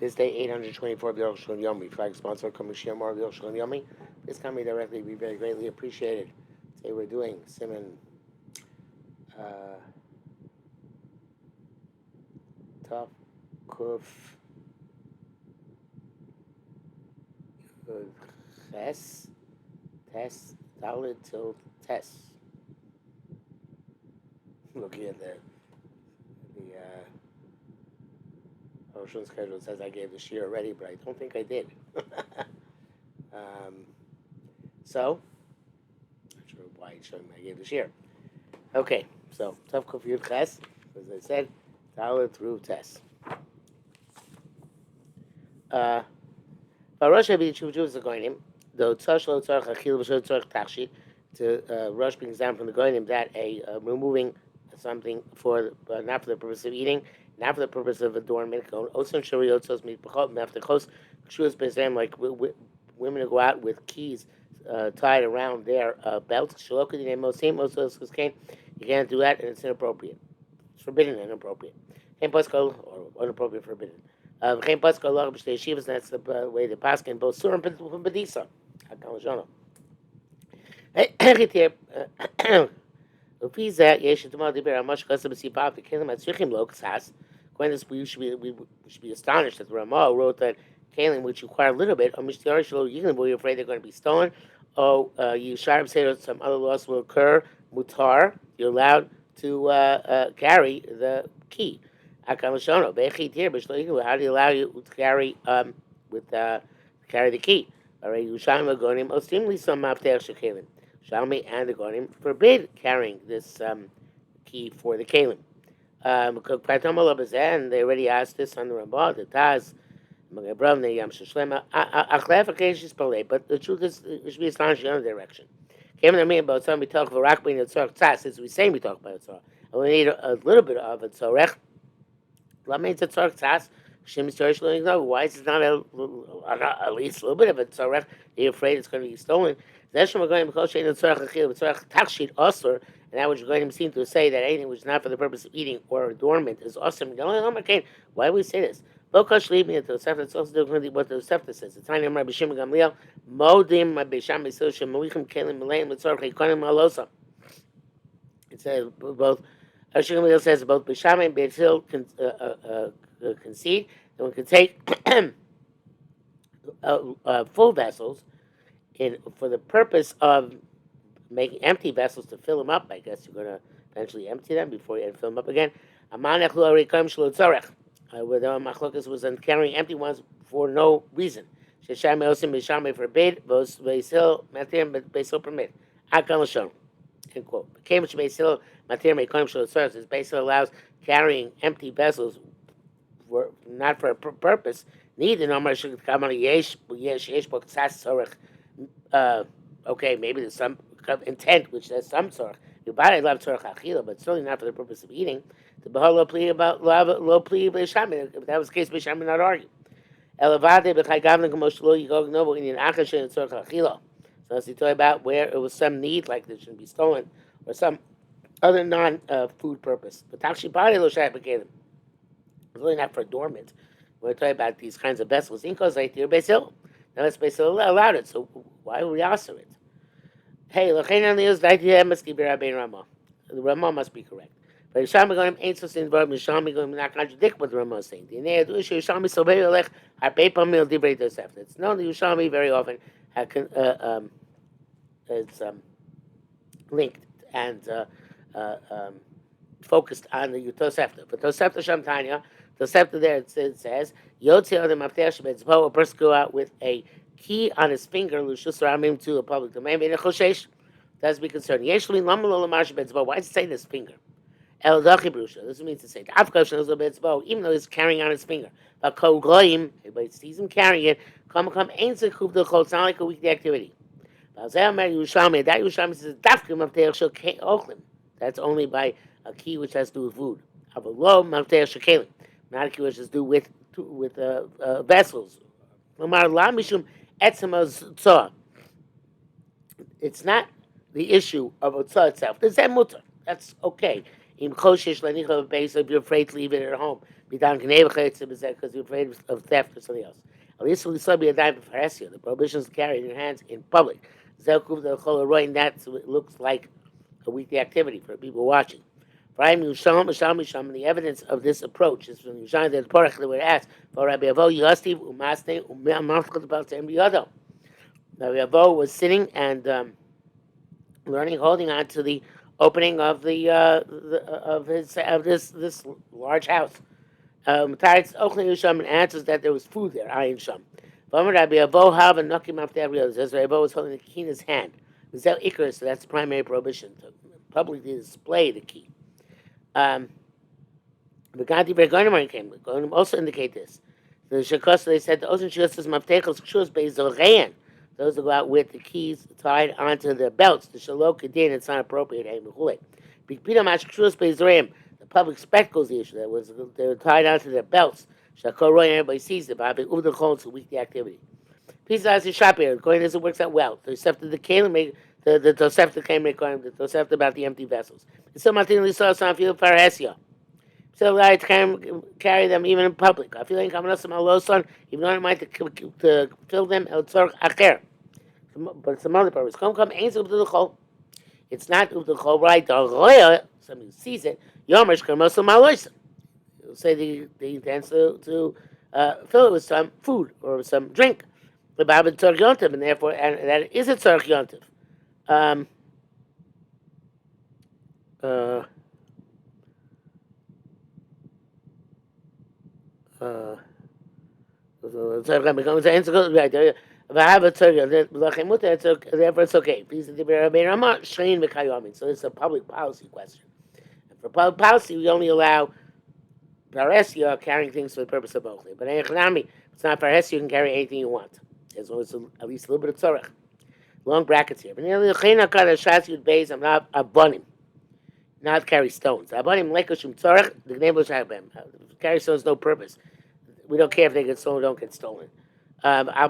This day 824 of Arukh HaShulchan Yomi. Flag sponsor coming share more of Arukh HaShulchan Yomi. Please come me directly. Be very greatly appreciated. Today we're doing Simon uh, Taf Kuf Ches Tes Dalit till Tes. Looking at the Ocean schedule, it says I gave this year already, but I don't think I did. um, so, not sure why it's showing me I gave this year. Okay, so Tav Kuf Yud Ches, as I said, Dalit through Tes. Rosh Hashanah is the Goyim. The Tzash Lo Tzarech Achil V'Shlo Tzarech Tachshit. To Rosh brings down from the Goyim that removing something for not for the purpose of eating, not for the purpose of adornment. Oson Shari Otzos Mit B'Chol After Chos Kshuas B'Zem, like women who go out with keys tied around their belts. Shalokadin Mosim Otzos Kain. You can't do that, and it's inappropriate. It's forbidden and inappropriate. Can't Paskal or inappropriate, forbidden. Geen Paskal Lach B'Shtei Shivas. That's the way the Paskin both Sur and Bedisa. Hakal Shana. לפי זה יש את מה דיבר על מה שחסר בסיפא וכלים הצריכים לו קצת. We should be astonished that the Ramah wrote that kalim which require a little bit, or Mishtiyar Shalo Yiglim, where you're afraid they're going to be stolen, or you Sharab say that some other loss will occur, mutar, you're allowed to carry the key. Akam Shono, Bechit here, how do you allow you to carry carry the key? Alright, Yushalmi Gonim, Ostimli some Mafter Shekalim. Shalmi and the Gonim forbid carrying this key for the Kalim. And they already asked this on the Ramah, the Taz, but the truth is, it should be astonishing in the other direction. Came to me about something we talk about Rakbin and Tzorech Tzas, since we say we talk about Tzorech. And we need a little bit of a Tzorech. What means a Tzorech Tzas? Why is it not at least a little bit of a Tzorech? You're afraid it's going to be stolen. And that which you're going to seem to say that anything which is not for the purpose of eating or adornment is awesome. Why do we say this? Bokash leave me at the Tosefta. It's also different what the Tosefta says. It's Tanya Rabbi Shimon Gamliel. Modim Rabbi Shammai Soshem Malichim Kelim Malaim Mitzorch Ikonim Malosa. It says both. Rabbi Gamliel says both Bishamai and Beitzil concede that one can take full vessels for the purpose of making empty vessels to fill them up. I guess you're going to eventually empty them before you fill them up again. Where the machlokas was on carrying empty ones for no reason. Sheshamay forbid, Beisil Matir, but Beisil permit. Akal Lashon. End quote. Cambridge Beisil Matir Mekoim Shlo Tzorech. Beisil allows carrying empty vessels for not for a purpose. Neither no more should come on a yesh book sas tzorech. Okay, maybe there's some intent which says some tzorech. Your body love tzorech achila, but certainly not for the purpose of eating. The behol lo pli about lo pli b'shamin. If that was the case, b'shamin would not argue. Elavade b'chai gavna g'mosh lo yigog novo in achash and tzorech achila. So as he talked about where it was some need, like it shouldn't be stolen, or some other non-food purpose. But takshi body lo shayat b'kelim. It's really not for adornment. We're talking about these kinds of vessels. Inkos like your Basil. Now let's Basil allowed it. So why would we also it? Hey, the Ramah must be correct. But Yishami going ain't so saying verb. Yishami going not contradict what the Ramah is saying. The Nea do issue Yishami so very lech harpei mil divrei Tosefta. It's known that Yishami very often is linked and focused on the Tosefta. But Tosefta Shamtanya. The Tosefta there it says, Yotze Adam Mafter Shebetzbo, a person go out with a key on his finger, Lushus Ramim to a public domain, and a Choshesh. Does be concerned. Yeshli Lamalo Lamash Betzbo. Why does it say this finger? El Dachi Brusha. This means to say, Afkash Nozo Betzbo, even though he's carrying on his finger. But Kol Goyim, everybody sees him carrying it, come, ain't a coup the Chol, it's not like a weekday activity. But Yushami, that Yushami says, Dafkim Mafter Shel Ochlim. That's only by a key which has to do with food. Avalo Mafter Shel not a key which has to do with vessels. It's not the issue of Otzah itself. There's that mutter. That's okay. Im koshish lenicha base if you're afraid to leave it at home. Because you're afraid of theft or something else. At least we saw be a dime for the prohibition is carried in your hands in public. That so it looks like a weekly activity for people watching. And the evidence of this approach is from Yushan that Porach that were asked for Rabbi Avo Yostiv Umasne Umarchot about every other. Rabbi Avo was sitting and learning, holding on to the opening of this large house. Taritz Ochli Yusham answers that there was food there. Ayin Sham. Rabbi Avo have a knocking off that real. Says Rabbi Avo was holding the key in his hand. Without Icarus, so that's the primary prohibition to publicly display the key. The Gandhi Bergonim came. Bergonim also indicate this. The Shekos, they said the Ocean Shus is Maftechos Kshus Beizolreyan. Those who go out with the keys tied onto their belts. The Shalok Kedin, it's not appropriate. The public spectacles, the issue. They were tied onto their belts. Shakoroy, everybody sees it. But Uber the Chol, it's a weekly activity. Pieces as a shop here. According to this, it works out well. The Tosefta the Kalim, the Tosefta came requiring the Tosefta about the empty vessels. It's still Martin saw some field Parasia. So allowed to carry them even in public. I feel like I'm not some loson, even though I might to fill them el tzorch acher. But some other purpose. Come, ain't up to the chol. It's not up to the chol, right? The roya, somebody who sees it, yomer shkermos maloisa. He'll say the intends to fill it with some food or some drink. The Babin tzorch yontiv, and therefore, and that is a tzorch yontiv. Therefore it's okay. So it's a public policy question. And for public policy, we only allow paresia carrying things for the purpose of both. But in economy, it's not paresia, you can carry anything you want, as long as at least a little bit of tzorach. Long brackets here. I'm not abonim, not carry stones. Abonim lekoshum tzorach. The name was carry stones no purpose. We don't care if they get stolen or don't get stolen. Anything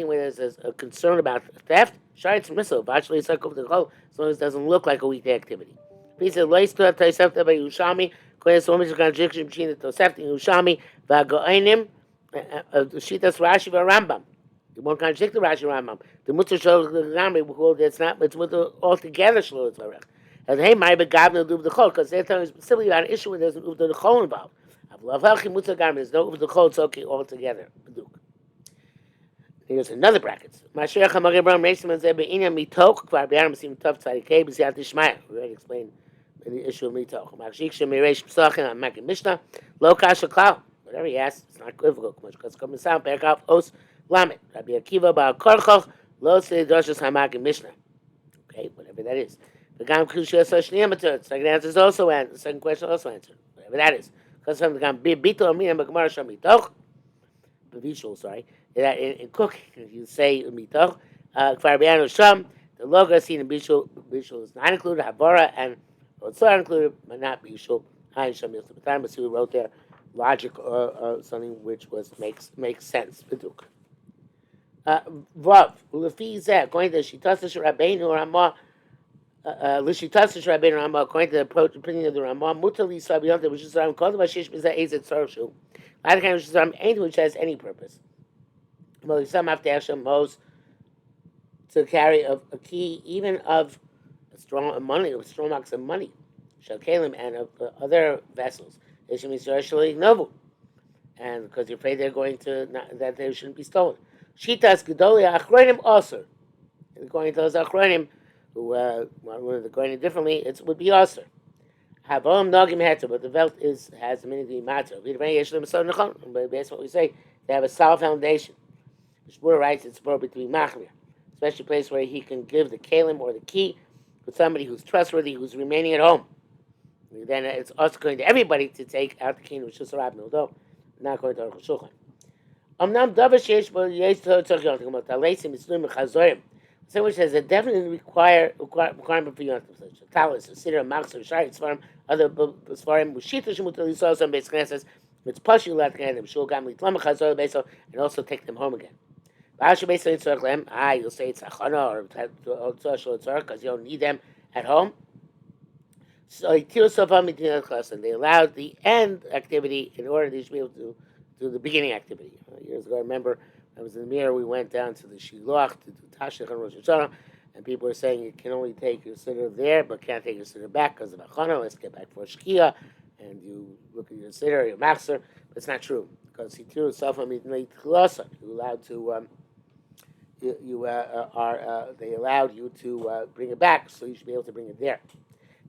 where there's a concern about theft, it's missile. Actually, it's like over the whole, as long as it doesn't look like a weekday activity. He said, "Lace to Tosefta by Yushami." There's so much contradiction between the Tosefta and Yushami. V'agoinim, Shitas Rashi v'Rambam. It won't contradict the Rashi Rambam. The Mutzah Shol Gamri, it's not. It's Mutzah altogether Shlo Tzarech. And hey, my begavna do the chol because they're talking specifically about an issue where there's an the chol involved. There's no the chol, it's okay altogether. Here's another bracket. We already explained the issue of mitoch. Whatever he asks, it's not equivocal because coming sound back off os lamet. Rabbi Akiva ba korchoch lo se doshas hamag mishnah. Okay, whatever that is. The gam kushia so shniamatur. Second answer is also answered. The second question also answered. Whatever that is. Because from the gam bito amina b'gemara sham mitoch. B'vishul, sorry. That in cooking, you say mitoch. Kfar b'yanu sham. The logo seen in bishul. Bishul is not included. Havara and otzar included, but not bishul. Hayin sham yosef. The time who wrote there logic or something which makes sense. B'duk. Vav. Ulefi zeh. Going to Shitas Rabbeinu Ramah. L'shitas Rabbeinu Ramah. According to the opinion of the Ramah, mutali sabiyante, which is Ram called Vashish Bizeh Ezet Sorshu. Ladkan which is Ram anything which has any purpose. Well, some have to Hashem Mos to carry a key, even of strong marks of money, Shalkelim, and of other vessels. They should be socially noble, and because you're afraid they're going to that they shouldn't be stolen. Shitas Gedolia Achronim also. According to those Achronim who wanted to go in differently, it would be also. Havom Nogim Heter, but the belt has a meaning to be matter. But based on what we say, they have a solid foundation. The Shmur writes it's appropriate to be machmir, especially a place where he can give the kalim or the key to somebody who's trustworthy, who's remaining at home. Then it's also going to everybody to take out the key, which is a Rab Mildo, not going to Arukh HaShulchan. So which has a definite requirement for yontif, such a talis, a siddur, a machzor, a shari, tzvarim, other tzvarim, mushita shemutal yisrael, some base classes, it's pashu lat them shul gam litlam chazor beso, and also take them home again. Ba'ashu beso yitzorach lem, you'll say it's achana or tzashul tzorach because you don't need them at home. So they allowed the end activity in order they should be able to do the beginning activity. Years ago, I remember I was in the mirror. We went down to the Shiloach to do Tashlich and Rosh Hashanah, and people were saying you can only take your sitter there, but can't take your sitter back because of Achana. Let's get back for Shkia, and you look at your sitter, your master. But it's not true because Sitiru Safa Midnei Tchilasa. You're allowed to. They allowed you to bring it back, so you should be able to bring it there.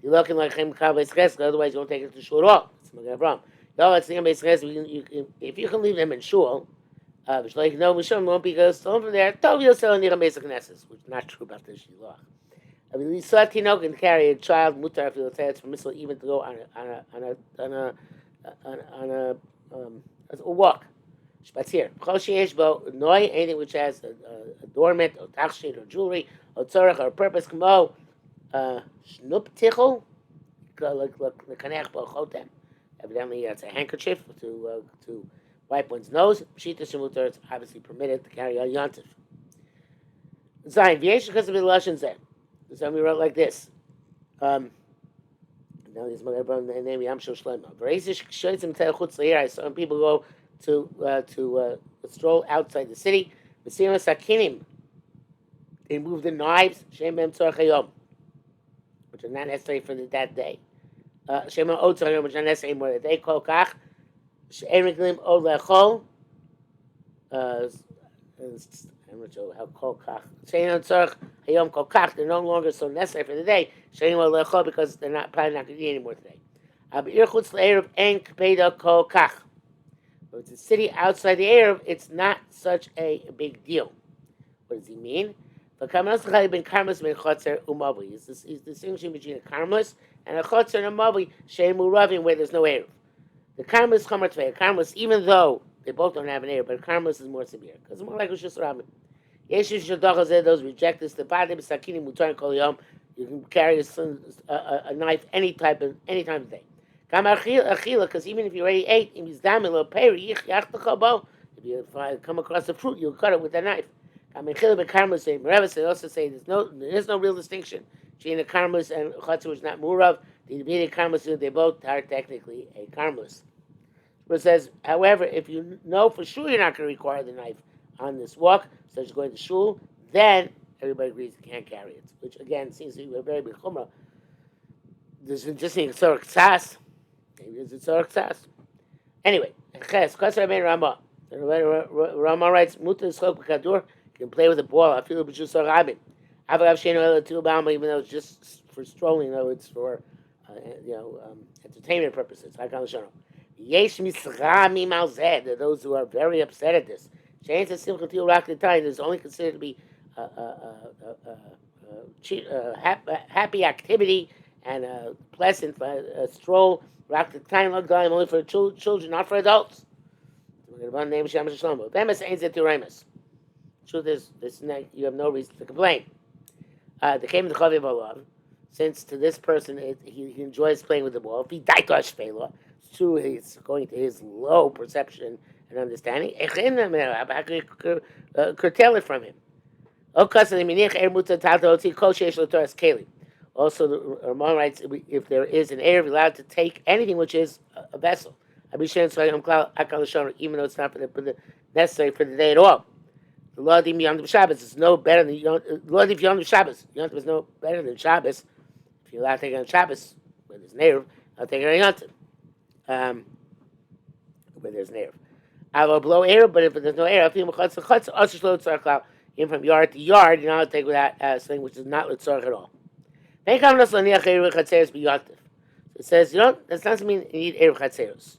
You're looking like Chem Kav Cheska, otherwise you don't take it to shul at all. It's not going to problem. No, it's Chem Cheska. If you can leave them in shul, like no, Mishum won't be going stolen from there. Tov Yosel Nira Mesa Knesses, which is not true about the Shiloh. I mean, we saw Tino can carry a child. Mutar, if you'll say it's permissible even to go on a walk. Spazier. Noi, anything which has adornment or tachshit or jewelry or tzorach or purpose, kamo shnuptichel, like the kanech b'chotem. Evidently, it's a handkerchief to wipe one's nose. Pshita shemutar, it's obviously permitted to carry a yontif. Zayin, v'yesh because of the lashon zeh. So we wrote like this. Now this is my name Yam Shel Shlomo. V'reisish shoytzim tel chutz le'ir. I saw people go to stroll outside the city. V'siyam sakinim. They move the knives. Shem b'em tzorach hayom, which are not necessary for that day. Shem b'em od tzorach hayom, which are not necessary anymore. The day kol kach. She'en reglim od lechol. I'm not sure how kol kach. She'en tzorach hayom kol kach. They're no longer so necessary for the day. She'en od lechol because they're probably not going to eat anymore today. Ab'ir chutz le'erev en kpeda kol kach. But it's a city outside the Erev, it's not such a big deal. What does he mean? He's distinguishing between a karmelis and a chotzer and a mavi, sheimu ravim, where there's no Erev. The karmelis chomer tvei. A karmelis, even though they both don't have an Erev, but a karmelis is more severe because it's more like Rosh Hashanah. Those reject this. The body b'sakinim mutar kol yom. You can carry a knife any time of the day. Because even if you already ate, if you come across a fruit, you'll cut it with a knife. They also say there's no real distinction between a karmelis and chatzor, which is not murav. The karmelis, they both are technically a karmelis. But it says, however, if you know for sure you're not going to require the knife on this walk, such as going to shul, then everybody agrees you can't carry it. Which again seems to be a very big chumrah. There's just a tzorach tzas. Maybe it's a tzorach tzas. Anyway, Ches, Kasar Ben Rama. Rama writes, Muta Schok B'Kadur, can play with the ball. I feel it b'shus harabim. Avagav Sheinu Ela Tu B'Alma, even though it's just for strolling, though it's for entertainment purposes. Hakam L'shono. Yesh Misramim Al Zed. There are those who are very upset at this. Shein Tzah Simcha Til Rak L'Tay. It's only considered to be happy activity and a pleasant stroll. Rak L'Tay L'Gdalim, only for children, not for adults. Truth is, you have no reason to complain. They came to Chaviv Alav, since to this person he enjoys playing with the ball. If he died to Ashpela, it's true he's going to his low perception and understanding. Curtail it from him. Also, the Ramon writes, if there is an Erev, allowed to take anything which is a vessel. Even though it's not necessary for the day at all. The Lodim Yom Shabbos is no better than Lodim Yom Shabbos. Yom is no better than Shabbos. If you're allowed to take it on Shabbos, where there's Nerev, I'll take it on Yom. Where there's Nerev. I will blow air, but if there's no air, even from yard to yard, you're not allowed to take without something which is not Litzorach at all. It says, that's not to mean you need Erev Chatzeros.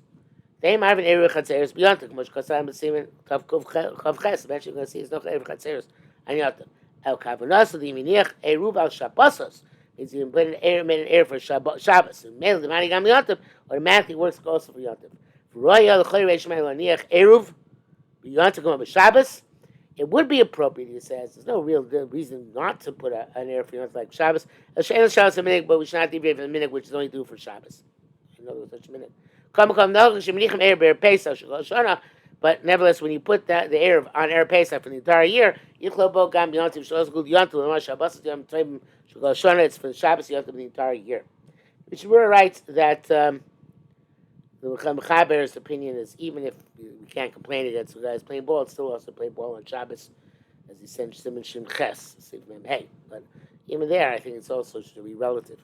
They might have an Erev Chatzeros beyond it, much because I'm seeing Kav Ches. Eventually, you're going to see there's no Erev Chatzeros on Yotam. El Kavanas, the Yiminiach, Eruv al Shabbosos, means you can put an Erev, made an Erev for Shabbos. And male, the Manigam Yotam automatically works also for Yotam. For Royal, the Choy Reish Mel Aniach, Eruv, beyond to come up Shabbos, it would be appropriate, he says. There's no real reason not to put an Erev for Yotam like Shabbos. Shabbos a minute, but we should not deviate from the minute, which is only due for Shabbos. I know there's such a minute. But nevertheless, when you put the Erev on Erev Pesach for the entire year, it's for the Shabbos Yom the entire year. Mishmura writes that the Mechaber's opinion is even if we can't complain against the guys playing ball, it's still also play ball on Shabbos, as he said, Simon Shin Ches, hey. But even there, I think it's also should be relative.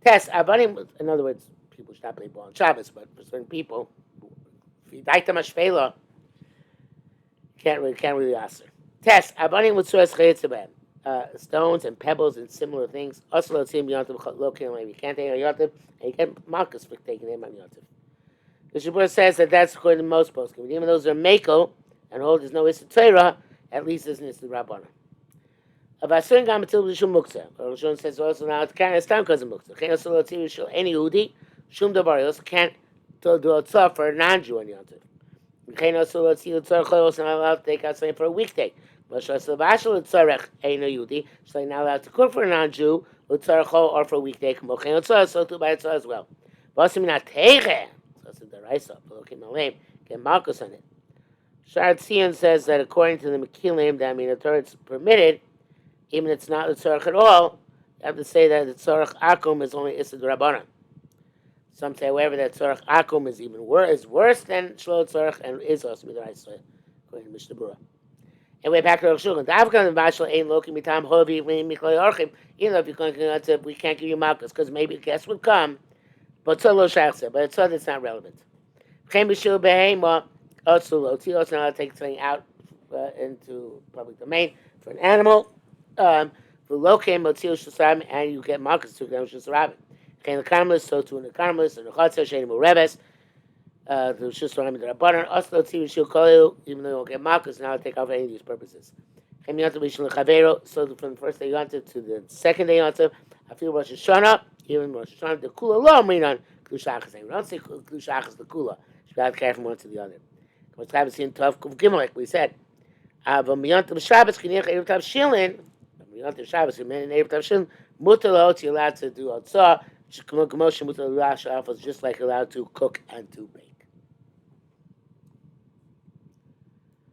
Test, in other words, people should not play ball on Shabbos, but for certain people, if you daita mashvela, can't really ask her. Test, Abanim with source stones and pebbles and similar things. Also, let's see him yontiv locating. You can't take a yontiv, and you get marcus for taking him on yontiv. The Shabbat says that that's according to most poskim. Even those are mako and hold there's no issa Torah, at least there's an issa Rabbana. Of Asurin Gam Matil B'Shum Muktzah. Roshon says also now it can't stand because of Muktzah. Can't also let you any Yehudi Shum Dabar. You also can't do a tzah for a non-Jew on Yontiv. You can't also let you tzah also not allowed to take out something for a weekday. But Shas Levashel Tzarech ain't no Yehudi, so you're not allowed to cook for a non-Jew tzarech or for a weekday. Kamo Chen tzah, so too by tzah as well. Vasim not teige. So it's the Raisa. Lokim Alim get Malchus on it. Shar Tzion says that according to the Mekilim, that the Torah it's permitted. Even if it's not the tzarech at all, you have to say that the tzarech akum is only issa d'rabbanan. Some say, however, that tzarech akum is even worse than shlo tzarech and is also midrash, according to Mishnah Berurah. And we're back to Arukh HaShulchan. The African and Vashal ain't loki mitam hovi miklei orchim. Even though if you're going to, we can't give you malchus because maybe a guest would come, but tzar lo shachse, but it's that's not relevant. Chem b'shul behema otzulo. Tzilos not allowed to take something out into public domain for an animal. And you get markets to them, just rabbit. Can the carmelist, so to the carmelist, and the chatzah, sheni murebes, the just rabbit, the rabbanon, also to she'll call you, even though you don't get markets, now I'll take off any of these purposes. Can you have to be chavero, so from the first day you want to the second day you want to, I feel Rosh Hashanah, even Rosh Hashanah, the kula lo minan, klushachas, we don't say klushachas, the kula, you got to carry from one to the other. What's happening in Tov Kuv Gimel, like we said, but Miyant Shabbos, can you have Tav Shilin, Yontif Shabbos, and in Erev Tavshin, mutalot, you're allowed to do otzah, just like allowed to cook and to bake.